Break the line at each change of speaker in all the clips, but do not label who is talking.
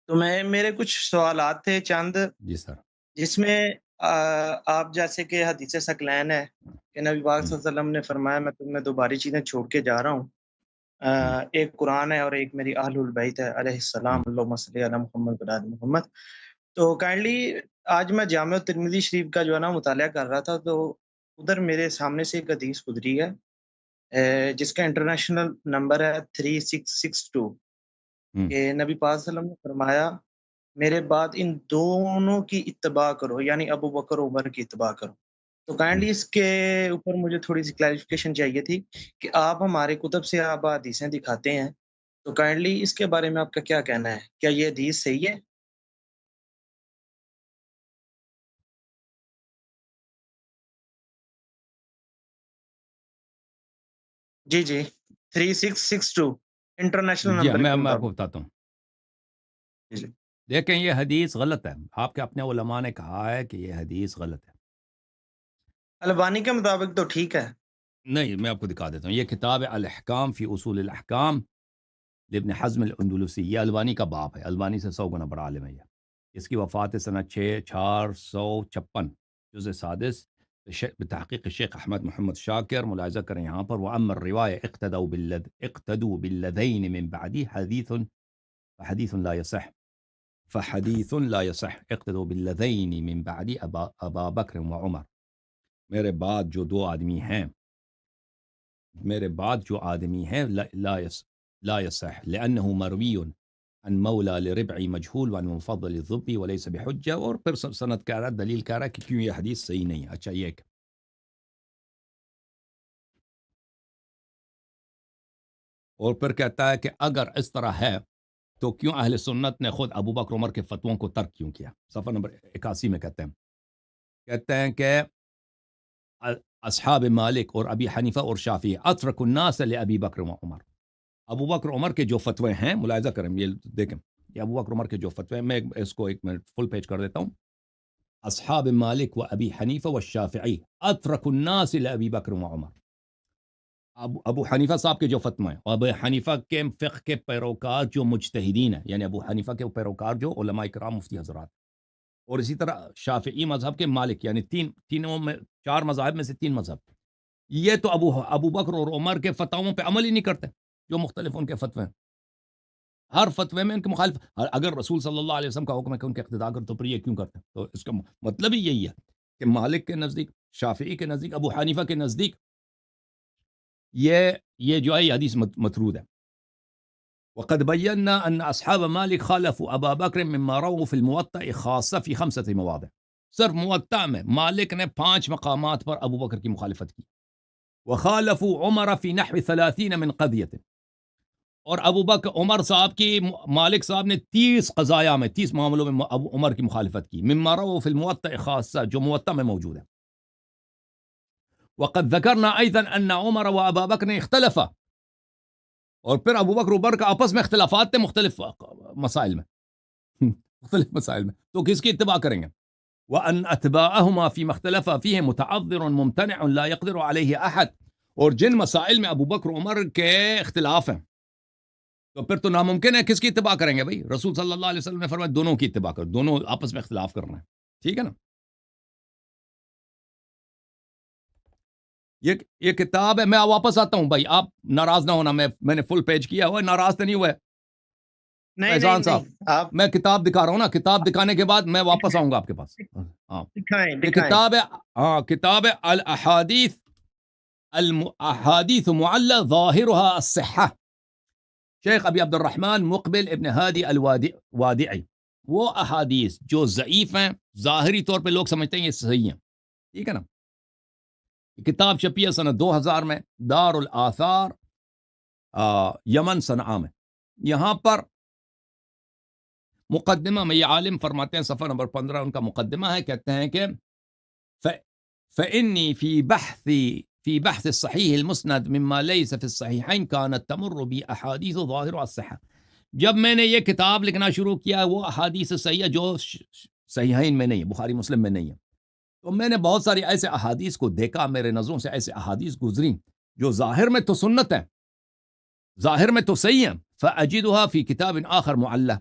تو میرے کچھ سوالات تھے چند،
جی سر۔
جس میں آپ جیسے کہ حدیث ثقلین ہے کہ نبی پاک
ہوں،
صلی اللہ علیہ وسلم نے فرمایا میں تمہیں دو باری چیزیں چھوڑ کے جا رہا ہوں،
ہوں،
ایک قرآن ہے اور ایک میری اہل البیت ہے علیہ السلام،
ہوں،
اللہم صلی علی محمد و علی محمد۔ تو کائنڈلی آج میں جامع ترمذی شریف کا جو ہے نا مطالعہ کر رہا تھا، تو ادھر میرے سامنے سے ایک حدیث گزری ہے، جس کا انٹرنیشنل نمبر ہے 3662،
ہوں،
کہ نبی پاک صلی اللہ علیہ وسلم نے فرمایا میرے بعد ان دونوں کی اتباع کرو، یعنی ابو بکر و عمر کی اتباع کرو۔ تو
ہوں۔
کائنڈلی اس کے اوپر مجھے تھوڑی سی کلیریفیکیشن چاہیے تھی کہ آپ ہمارے کتب سے آپ حدیثیں دکھاتے ہیں، تو کائنڈلی اس کے بارے میں آپ کا کیا کہنا ہے؟ کیا یہ حدیث صحیح ہے؟ جی جی، 3662 انٹرنیشنل
جی ہاں،
نمبر کے
میں آپ کو
مطابق۔
بتاتا ہوں۔
جی جی،
دیکھیں یہ حدیث غلط ہے، آپ کے اپنے علماء نے کہا ہے کہ یہ حدیث غلط ہے۔
البانی کے مطابق تو ٹھیک ہے۔
نہیں، میں آپ کو دکھا دیتا ہوں، یہ کتاب ہے الاحکام فی اصول الاحکام لابن حزم الاندلسی، یہ البانی کا باپ ہے، البانی سے 100 گنا بڑا عالم ہے یہ۔ اس کی وفات سنہ 456، جزء سادس، بتحقیق شیخ احمد محمد شاکر، ملاحظہ کریں یہاں پر، وَأَمَّا الرِّوَایَةُ اقتدوا بالذین من بعدی فحدیث لا يصح، اقتدوا بالذین من بعدی ابا بکر و عمر، میرے بعد جو دو آدمی ہیں، میرے بعد جو آدمی ہیں، لا يصح لأنه مروی عن مولا لربع مجهول وعن مفضل الضبی وليس بحجہ، اور پھر سند کہہ رہا ہے، دلیل کہہ رہا ہے کہ کیوں یہ حدیث صحیح نہیں ہے۔ اچھا یہ ایک، اور پھر کہتا ہے کہ اگر اس طرح ہے تو کیوں اہل سنت نے خود ابو بکر عمر کے فتووں کو ترک کیوں کیا؟ صفحہ نمبر 81 میں کہتے ہیں کہ اصحاب مالک اور ابی حنیفہ اور شافعی اترک الناس لابی بکر و عمر، ابو بکر عمر کے جو فتوے ہیں، ملاحظہ کریں، یہ دیکھیں، یہ ابو بکر عمر کے جو فتوے ہیں، میں اس کو ایک منٹ فل پیج کر دیتا ہوں۔ اصحاب مالک و ابی حنیفہ و شافعی اترک الناس لابی بکر و عمر، ابو حنیفہ صاحب کے جو فتوے ہیں، اور ابو حنیفہ کے فقہ کے پیروکار جو مجتہدین ہیں، یعنی ابو حنیفہ کے پیروکار جو علماء کرام مفتی حضرات، اور اسی طرح شافعی مذہب کے مالک، یعنی تینوں میں، چار مذاہب میں سے تین مذہب، یہ تو ابو بکر اور عمر کے فتاووں پہ عمل ہی نہیں کرتے، جو مختلف ان کے فتوے ہیں، ہر فتوے میں ان کے مخالف، اگر رسول صلی اللہ علیہ وسلم کا حکم ہے کہ ان کے اقتداء کرو تو پھر یہ کیوں کرتے ہیں؟ تو اس کا مطلب ہی یہی ہے کہ مالک کے نزدیک، شافعی کے نزدیک، ابو حنیفہ کے نزدیک یہ جو ہے یہ حدیث مطرود ہے۔ وقد بينا ان اصحاب مالک خالفوا ابا بکر مما رووا في الموطأ خاصة في 5 مواضع، صرف موطأ میں مالک نے 5 مقامات پر ابو بکر کی مخالفت کی، وخالفوا عمر في نحو 30 من قضية، اور ابو بکر عمر صاحب کی، مالک صاحب نے 30 قضایا میں، 30 معاملوں میں ابو عمر کی مخالفت کی، مما رووا في الموطأ خاصة، جو موطأ میں موجود ہے۔ وقد ذكرنا ايضا ان عمر وابا بکر اختلفا، اور پھر ابو بکر عمر کا آپس میں اختلافات تھے مختلف مسائل میں، مختلف مسائل میں، تو کس کی اتباع کریں گے؟ وَأَنْ أَتْبَاعَهُمَا فِي مَخْتَلَفَ فِيهِ مُتَعَذِّرٌ مُمْتَنِعٌ لَا يَقْدِرُ عَلَيْهِ أَحَد، اور جن مسائل میں ابو بکر عمر کے اختلاف ہیں تو پھر تو ناممکن ہے، کس کی اتباع کریں گے بھائی؟ رسول صلی اللہ علیہ وسلم نے فرمایا دونوں کی اتباع کرو، دونوں آپس میں اختلاف کرنا ہے، ٹھیک ہے نا؟ یہ کتاب ہے، میں واپس آتا ہوں بھائی، آپ ناراض نہ ہونا، میں نے فل پیج کیا ہوا ہے، ناراض تو نہیں ہوا ہے
نہیں نہیں
فیضان
نہیں،
صاحب؟
آپ
میں کتاب دکھا رہا ہوں نا، کتاب دکھانے کے بعد میں واپس آؤں گا آپ کے پاس۔ ہاں،
دکھائیں
یہ
دکھائیں۔
کتاب ہے، ہاں کتاب ہے الاحادیث، احادیث معلّہ ظاہرها الصحہ، شیخ ابی عبد الرحمن مقبل ابن ہادی الوادعی، وہ احادیث جو ضعیف ہیں، ظاہری طور پہ لوگ سمجھتے ہیں یہ صحیح ہیں، ٹھیک ہے نا؟ یہ کتاب چھپی ہے سنہ 2000 میں، دار الاثار، یمن صنعاء میں۔ یہاں پر مقدمہ میں یہ عالم فرماتے ہیں، صفحہ نمبر 15 ان کا مقدمہ ہے، کہتے ہیں کہ فإني في بحث الصحيح المسند مما ليس في الصحيحين كانت تمر بي احاديث ظاهر الصحة، جب میں نے یہ کتاب لکھنا شروع کیا، وہ احادیث صحیحہ جو صحیحین میں نہیں ہے، بخاری مسلم میں نہیں ہے، تو میں نے بہت ساری ایسے احادیث کو دیکھا، میرے نظروں سے ایسے احادیث گزری جو ظاہر میں تو سنت ہے، ظاہر میں تو صحیح ہے، فأجدها في كتاب آخر معلّہ،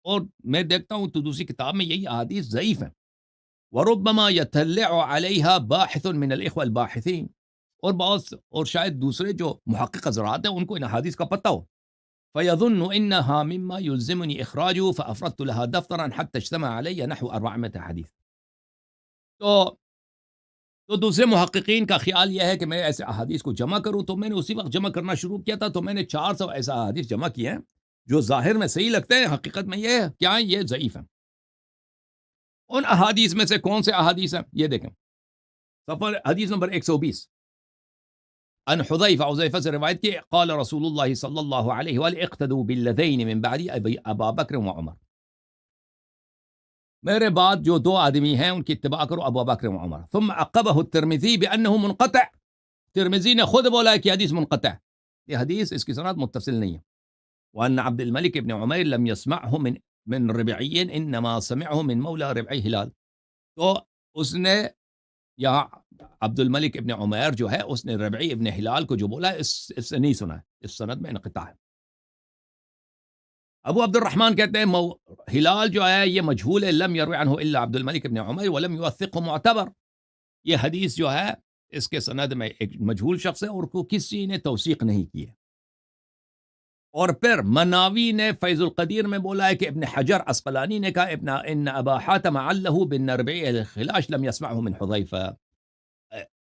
اور میں دیکھتا ہوں تو دوسری کتاب میں یہی احادیث ضعیف ہیں. وربما يطلع عليها باحث من الاخوه الباحثين، اور بہت اور شاید دوسرے جو محقق حضرات ہیں ان کو ان احادیث کا پتہ ہو. فيظن انها مما يلزمني اخراجه فافردت لها دفترا حتى اجتمع علي نحو 400 حديث. تو دوسرے محققین کا خیال یہ ہے کہ میں ایسے احادیث کو جمع کروں، تو میں نے اسی وقت جمع کرنا شروع کیا تھا. تو میں نے 400 ایسا احادیث جمع کیے ہیں جو ظاہر میں صحیح لگتے ہیں، حقیقت میں یہ کیا ہیں، یہ ضعیف ہیں. ان احادیث میں سے کون سے احادیث ہیں یہ دیکھیں. صفحہ حدیث نمبر 120 ان حذیفہ سے روایت کی، قال رسول اللہ صلی اللہ علیہ وآلہ اقتدوا بالذین من بعد ابا بکر و عمر. میرے بعد جو دو آدمی ہیں ان کی اتباع کرو، ابو بکر و عمر. ثم عقبہ الترمذی بانہ منقطع، ترمذی نے خود بولا ہے کہ حدیث منقطع، یہ حدیث اس کی سند متصل نہیں ہے. وان عبد الملک ابن عمیر لم يسمعه من ربعی انما سمعه من مولا ربعی ہلال. تو اس نے یہاں عبد الملک ابن عمیر جو ہے اس نے ربعی ابن ہلال کو جو بولا ہے اس سے نہیں سنا ہے، اس سند میں انقطاع ہے. ابو عبد الرحمن کہتے ہیں ہلال جو ہے یہ مجہول ہے، لم یروی عنہ الا عبد الملک ابن عمیر ولم یوثقه معتبر. یہ حدیث جو ہے اس کے سند میں ایک مجہول شخص ہے اور کو کسی نے توثیق نہیں کی ہے. اور پھر مناوی نے فیض القدیر میں بولا ہے کہ ابن حجر عسقلانی نے کہا ان ابا حاتم علّہ بن ربیع الخلاش لم يسمعه من حذیفہ.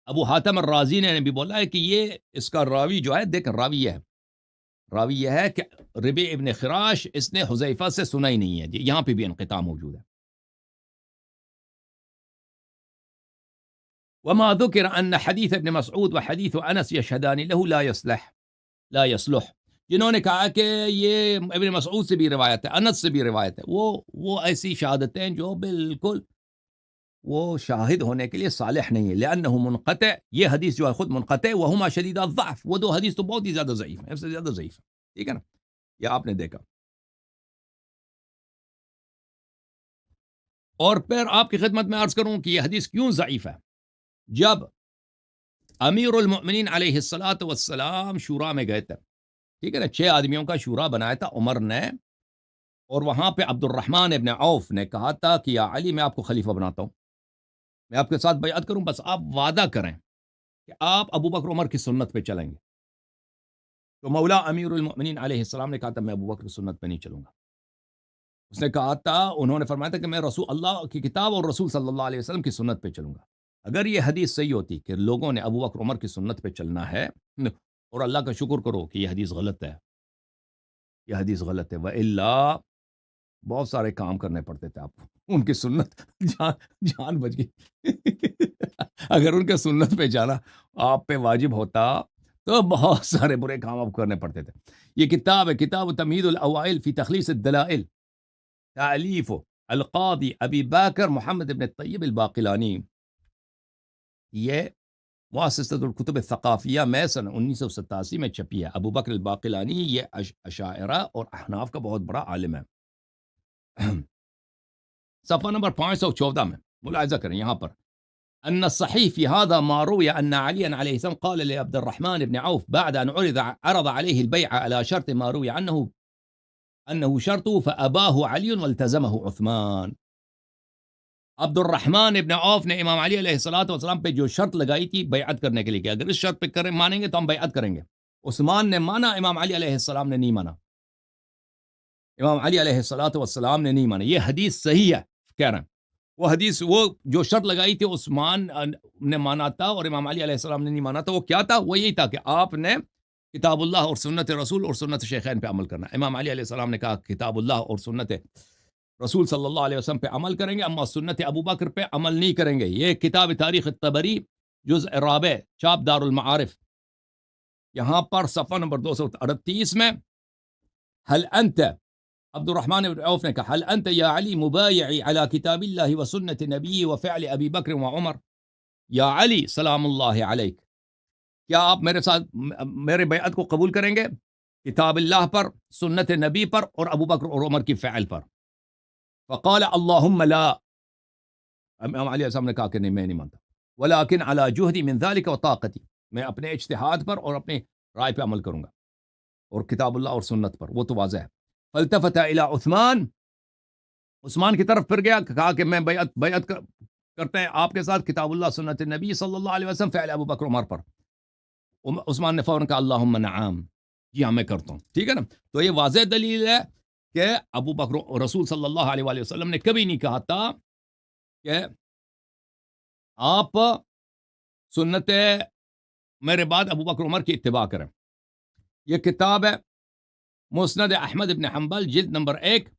ابو حاتم الرازی نے بھی بولا ہے کہ یہ اس کا راوی جو ہے، دیکھیں راوی یہ ہے کہ ربیع ابن خراش اس نے حذیفہ سے سنا ہی نہیں ہے. جی یہاں پہ بھی انقطاع موجود ہے. وما ذکر ان حدیث ابن مسعود وحدیث انس یشہدان له لا يصلح. جنہوں نے کہا کہ یہ ابن مسعود سے بھی روایت ہے، انس سے بھی روایت ہے، وہ ایسی شہادتیں جو بالکل وہ شاہد ہونے کے لیے صالح نہیں ہے. لأنه منقطع، یہ حدیث جو ہے خود منقطع، وہما شدید الضعف، وہ دو حدیث تو بہت ہی زیادہ ضعیف ہیں، اس سے زیادہ ضعیف ہے. ٹھیک ہے نا، یہ آپ نے دیکھا. اور پھر آپ کی خدمت میں عرض کروں کہ یہ حدیث کیوں ضعیف ہے. جب امیر المؤمنین علیہ الصلاۃ والسلام شورا میں گئے تھے، ٹھیک ہے نا، 6 آدمیوں کا شورا بنایا تھا عمر نے، اور وہاں پہ عبد الرحمن ابن عوف نے کہا تھا کہ یا علی میں آپ کو خلیفہ بناتا ہوں، میں آپ کے ساتھ بیعت کروں، بس آپ وعدہ کریں کہ آپ ابو بکر عمر کی سنت پہ چلیں گے. تو مولا امیر المؤمنین علیہ السلام نے کہا تھا میں ابو بکر کی سنت پہ نہیں چلوں گا. اس نے کہا تھا، انہوں نے فرمایا تھا کہ میں رسول اللہ کی کتاب اور رسول صلی اللہ علیہ وسلم کی سنت پہ چلوں گا. اگر یہ حدیث صحیح ہوتی کہ لوگوں نے ابو بکر عمر کی سنت پہ چلنا ہے، اور اللہ کا شکر کرو کہ یہ حدیث غلط ہے، یہ حدیث غلط ہے. وَإِلَّا بہت سارے کام کرنے پڑتے تھے آپ کو، ان کی سنت جان بچ گئی. اگر ان کے سنت پہ جانا آپ پہ واجب ہوتا تو بہت سارے برے کام آپ کرنے پڑتے تھے. یہ کتاب ہے، کتاب تمہید الاوائل فی تخلیص الدلائل، تالیف القاضی ابی باکر محمد ابن طیب الباقلانی. یہ مؤسسۃ الکتب الثقافیہ میں سن 1987 میں چھپی ہے. ابو بکر الباقلانی یہ اشاعرہ اور احناف کا بہت بڑا عالم ہے. صفحہ نمبر 514 میں ملاحظہ کریں، یہاں پر ان الصحيح في هذا ما روي ان علي عليه السلام قال لعبد الرحمن بن عوف بعد ان عرض عليه البيع على شرط ما روي انه شرطه فاباه علي والتزمه عثمان. عبد الرحمن ابن عوف نے امام علی علیہ الصلوۃ والسلام پہ جو شرط لگائی تھی بیعت کرنے کے لیے کہ اگر اس شرط پہ مانیں گے تو ہم بیعت کریں گے. عثمان نے مانا، امام علی علیہ السلام نے نہیں مانا. امام علی علیہ الصلوۃ والسلام نے نہیں مانا. یہ حدیث صحیح ہے کہہ رہے ہیں. وہ حدیث، وہ جو شرط لگائی تھی عثمان نے مانا تھا اور امام علی علیہ السلام نے نہیں مانا تھا. وہ کیا تھا؟ وہ یہی تھا کہ آپ نے کتاب اللہ اور سنت رسول اور سنت شیخین پہ عمل کرنا. امام علی علیہ السلام نے کہا کتاب اللہ اور سنت رسول صلی اللہ علیہ وسلم پہ عمل کریں گے، اما سنت ابو بکر پہ عمل نہیں کریں گے. یہ کتاب تاریخ الطبری جزء رابع چاپ دار المعارف، یہاں پر صفحہ نمبر 238 میں هل انت، عبد الرحمن بن عوف نے کہا هل انت یا علی مبایعی علی کتاب اللہ و سنت نبی و فعل ابی بکر و عمر. یا علی سلام اللہ علیک، کیا آپ میرے ساتھ میرے بیعت کو قبول کریں گے کتاب اللہ پر، سنت نبی پر اور ابو بکر اور عمر کی فعل پر؟ فقال اللہم لا، امام علیہ السلام نے کہا کہ نہیں، میں نہیں مانتا. ولیکن علی جہدی من ذلک و طاقتی، میں اپنے اجتہاد پر اور اپنے رائے پہ عمل کروں گا، اور کتاب اللہ اور سنت پر، وہ تو واضح ہے. فالتفت الى عثمان، عثمان کی طرف پھر گیا، کہا کہ میں بیعت کرتے ہیں آپ کے ساتھ کتاب اللہ سنت نبی صلی اللہ علیہ وسلم فعل ابو بکر عمر پر. عثمان نے فوراً کہا اللہم نعم، جی ہاں میں کرتا ہوں. ٹھیک ہے نا. تو یہ واضح دلیل ہے کہ ابو بکر رسول صلی اللہ علیہ وآلہ وسلم نے کبھی نہیں کہا تھا کہ آپ سنت میرے بعد ابو بکر عمر کی اتباع کریں. یہ کتاب ہے مسند احمد ابن حنبل جلد نمبر 1،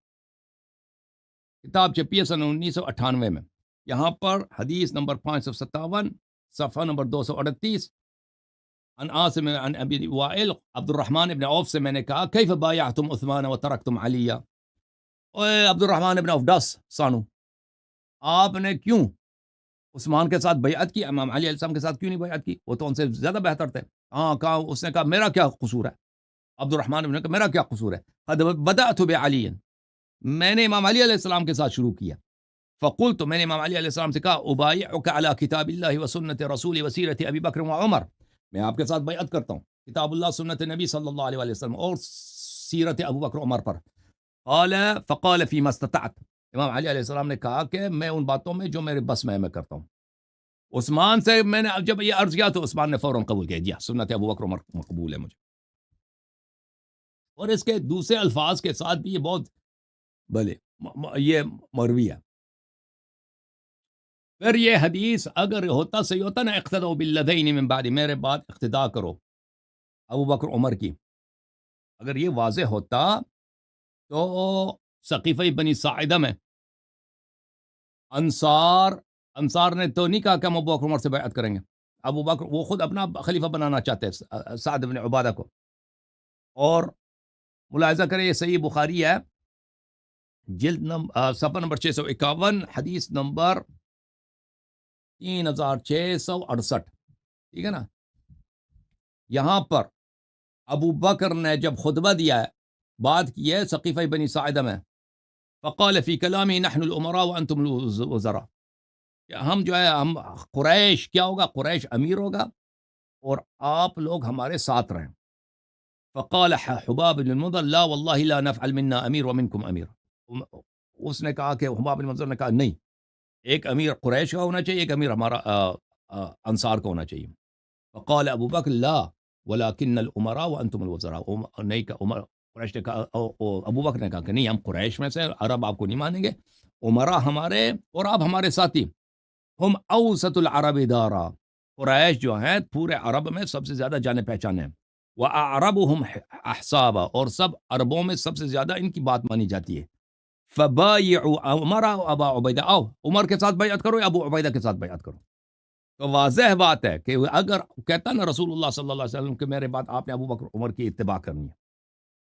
کتاب چھپی ہے سن 1998 میں. یہاں پر حدیث نمبر 557، صفحہ نمبر 238، عن عاصم عن ابی وائل عبد الرحمن ابن عوف سے میں نے کہا کیف بایعتم عثمان وترکتم علی. اوے عبد الرحمن ابن عوف ڈس سانو، آپ نے کیوں عثمان کے ساتھ بیعت کی، امام علی علیہ السلام کے ساتھ کیوں نہیں بیعت کی؟ وہ تو ان سے زیادہ بہتر تھے. ہاں کہا، اس نے کہا میرا کیا قصور ہے؟ عبد الرحمن نے کہا میرا کیا قصور ہے؟ قد بدأت بعلی، میں نے امام علی علیہ السلام کے ساتھ شروع کیا. فقلت، میں نے امام علی علیہ السلام سے کہا ابایعک علی کتاب اللہ و سنت رسول وسیرت ابی بکر و عمر، میں آپ کے ساتھ بیعت کرتا ہوں کتاب اللہ سنت نبی صلی اللہ علیہ وآلہ وسلم اور سیرت ابو بکر عمر پر. قال فقال فیما استطعت، امام علی علیہ السلام نے کہا کہ میں ان باتوں میں جو میرے بس میں کرتا ہوں. عثمان سے میں نے جب یہ عرض کیا تو عثمان نے فوراً قبول کیا، جی سنت ابو بکر عمر مقبول ہے مجھے. اور اس کے دوسرے الفاظ کے ساتھ بھی یہ بہت بھلے یہ مروی ہے. پھر یہ حدیث اگر ہوتا صحیح ہوتا نا، اقتدوا بالذین من بعد، میرے بعد اقتدا کرو ابو بکر عمر کی، اگر یہ واضح ہوتا تو سقیفہ بنی ساعدہ میں انصار نے تو نہیں کہا کہ ہم ابو بکر عمر سے بیعت کریں گے. ابو بکر وہ خود اپنا خلیفہ بنانا چاہتے ہیں سعد بن عبادہ کو. اور ملاحظہ کریں یہ صحیح بخاری ہے جلد صفحہ نمبر 651، حدیث نمبر 3668. ٹھیک ہے نا. یہاں پر ابو بکر نے جب خطبہ دیا ہے، بات کی ہے سقیفہ بنی ساعدہ میں، فقال فی کلامی نحن الامراء وانتم الوزراء، ہم جو ہے ہم قریش کیا ہوگا، قریش امیر ہوگا اور آپ لوگ ہمارے ساتھ رہیں. فقال حباب بن المنذر لا والله لا نفعل منا امیر ومنکم امیر، اس نے کہا کہ حباب بن المنذر نے کہا نہیں، ایک امیر قریش کا ہونا چاہیے، ایک امیر ہمارا انصار کا ہونا چاہیے. فقال ابو بکر لا ولكن الامراء وانتم الوزراء، نہیں کہ عمر قریش نے کہا، ابو بکر نے کہا کہ نہیں، ہم قریش میں سے عرب آپ کو نہیں مانیں گے، عمراء ہمارے اور آپ ہمارے ساتھی. ہم اوسط العرب دارا، قریش جو ہیں پورے عرب میں سب سے زیادہ جانے پہچانے ہیں. وَأَعْرَبُهُمْ احسابا، اور سب عربوں میں سب سے زیادہ ان کی بات مانی جاتی ہے. فَبَايِعُوا عُمَرَ وَأَبَا عُبَيْدَةَ، آؤ عمر کے ساتھ بیعت کرو یا ابو عبیدہ کے ساتھ بیعت کرو. تو واضح بات ہے کہ اگر کہتا نا رسول اللہ صلی اللہ علیہ وسلم کہ میرے بعد آپ نے ابو بکر عمر کی اتباع کرنی ہے،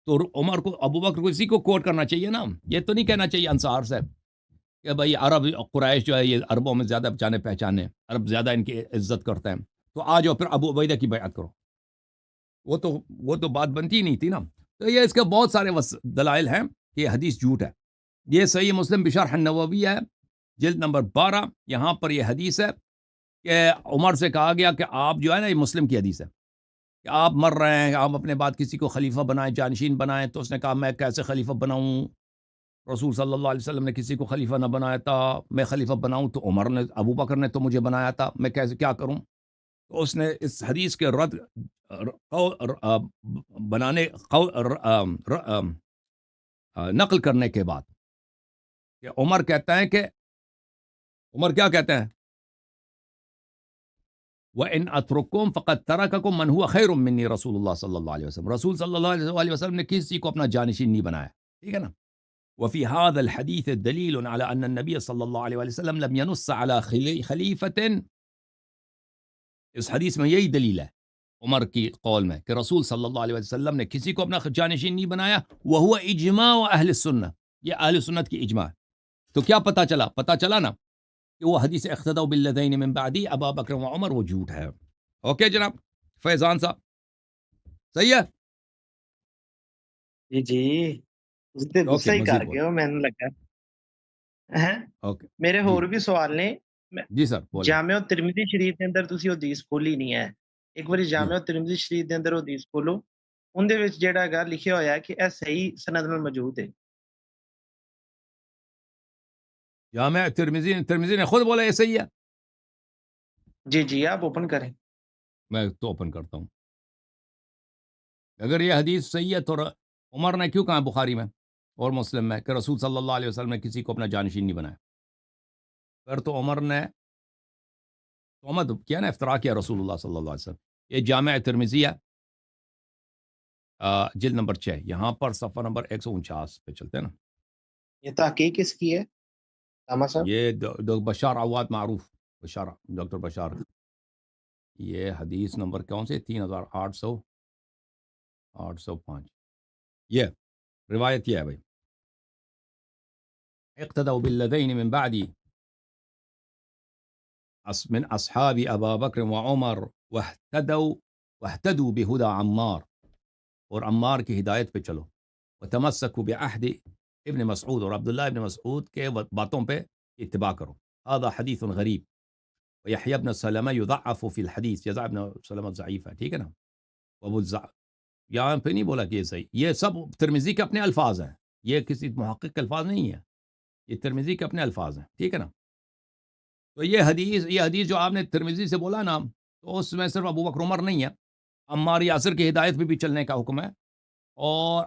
تو عمر کو ابو بکر کو اسی کو کوٹ کرنا چاہیے نا. یہ تو نہیں کہنا چاہیے انصار سے کہ بھائی عرب قریش جو ہے یہ عربوں میں زیادہ جانے پہچانے، عرب زیادہ ان کی عزت کرتے ہیں، تو آ جاؤ پھر ابو عبیدہ کی بیعت کرو. وہ تو بات بنتی ہی نہیں تھی نا. تو یہ اس کے بہت سارے دلائل ہیں کہ یہ حدیث جھوٹ ہے. یہ صحیح مسلم بشرح النووی ہے جلد نمبر 12، یہاں پر یہ حدیث ہے کہ عمر سے کہا گیا کہ آپ جو ہے نا، یہ مسلم کی حدیث ہے کہ آپ مر رہے ہیں، آپ اپنے بعد کسی کو خلیفہ بنائیں، جانشین بنائیں. تو اس نے کہا میں کیسے خلیفہ بناؤں، رسول صلی اللہ علیہ وسلم نے کسی کو خلیفہ نہ بنایا تھا، میں خلیفہ بناؤں تو عمر نے، ابو بکر نے تو مجھے بنایا تھا، میں کیسے کیا کروں. تو اس نے اس حدیث کے رد بنانے نقل کرنے کے بعد کہ عمر کہتا ہے کہ عمر کیا کہتے ہیں، وَإِنْ أَتْرُكُمْ فَقَدْ تَرَكَكُمْ مَنْ هُوَ خَيْرٌ مِّنِّي رسول اللہ صلی اللہ علیہ وسلم، رسول صلی اللہ علیہ وسلم نے کسی کو اپنا جانشین نہیں بنایا. ٹھیک ہے نا. وفي هذا الحديث دليل على أن النبي صلى الله عليه وسلم لم ينص على خلیفة، اس حدیث میں یہی دلیل ہے عمر کی قول میں کہ رسول صلی اللہ علیہ وسلم نے کسی کو اپنا جانشین نہیں بنایا. وهو اجماع اہل السنہ، یہ اہل سنت کی اجماع. تو کیا پتہ چلا نا کہ وہ حدیث اقتدوا بالذین من بعدی ابا بکر و عمر وہ جھوٹ ہے. اوکے جناب فیضان صاحب، صحیح ہے.
جی جی، اس تے
اوکے
غصہ ہی
مزید
کر
بول.
گئے ہو مینوں لگا. ہیں
اوکے
میرے
جی
ਹੋਰ ਵੀ ਸਵਾਲ ਨੇ.
جی سر بولیں.
ਜਾਮਿਆ ਤਿਰਮਿਜ਼ੀ ਸ਼ਰੀਫ ਦੇ ਅੰਦਰ ਤੁਸੀਂ ਹਦੀਸ ਖੋਲੀ ਨਹੀਂ ਹੈ. ਇੱਕ ਵਾਰੀ
جی
ਜਾਮਿਆ ਤਿਰਮਿਜ਼ੀ ਸ਼ਰੀਫ ਦੇ ਅੰਦਰ ਹਦੀਸ ਖੋਲੋ, ਉਹਦੇ ਵਿੱਚ ਜਿਹੜਾ ਹੈਗਾ ਲਿਖਿਆ ਹੋਇਆ ਹੈ ਕਿ ਇਹ ਸਹੀ ਸਨਦ ਨਾਲ ਮੌਜੂਦ ਹੈ.
جامع ترمذی نے خود بولا یہ صحیح ہے.
جی جی آپ اوپن کریں.
میں تو اوپن کرتا ہوں. اگر یہ حدیث صحیح ہے تو عمر نے کیوں کہا بخاری میں اور مسلم میں کہ رسول صلی اللہ علیہ وسلم نے کسی کو اپنا جانشین نہیں بنایا؟ پھر تو عمر نے تہمت کیا نا، افترا کیا رسول اللہ صلی اللہ علیہ وسلم. یہ جامع ترمذی ہے، جلد نمبر 6، یہاں پر صفحہ نمبر 149 پہ چلتے ہیں نا.
یہ تحقیق کس کی ہے ساما صاحب؟
یہ بشار عواد معروف، بشار، ڈاکٹر بشار. یہ حدیث نمبر کون سے؟ 3805. یہ روایت یہ ہے بھائی، اقتدوا بالذین من بعدی من اصحاب ابا بکر وعمر واہتدوا بہدى عمار، اور عمار کی ہدایت پہ چلو. وتمسکوا بعہد ابن مسعود، اور عبداللہ ابن مسعود کے باتوں پہ اتباع کرو. هذا حدیث غریب. ویحیی ابن سلمہ یضعف فی الحدیث، یضع ابن سلمہ ضعیف ہے، ٹھیک ہے نا. ابو یہاں پہ نہیں بولا کہ یہ صحیح. یہ سب ترمذی کے اپنے الفاظ ہیں، یہ کسی محقق کے الفاظ نہیں ہیں، یہ ترمذی کے اپنے الفاظ ہیں، ٹھیک ہے نا. تو یہ حدیث جو آپ نے ترمذی سے بولا نا، تو اس میں صرف ابو بکر عمر نہیں ہے، عمار یاسر کی ہدایت پہ بھی چلنے کا حکم ہے، اور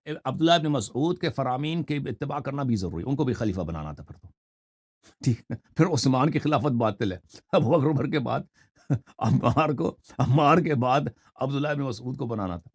عبداللہ ابن مسعود کے فرامین کے اتباع کرنا بھی ضروری، ان کو بھی خلیفہ بنانا تھا پھر تو، ٹھیک ہے. پھر عثمان کی خلافت باطل ہے، ابو بکر عمر کے بعد عمار کے بعد عبداللہ ابن مسعود کو بنانا تھا.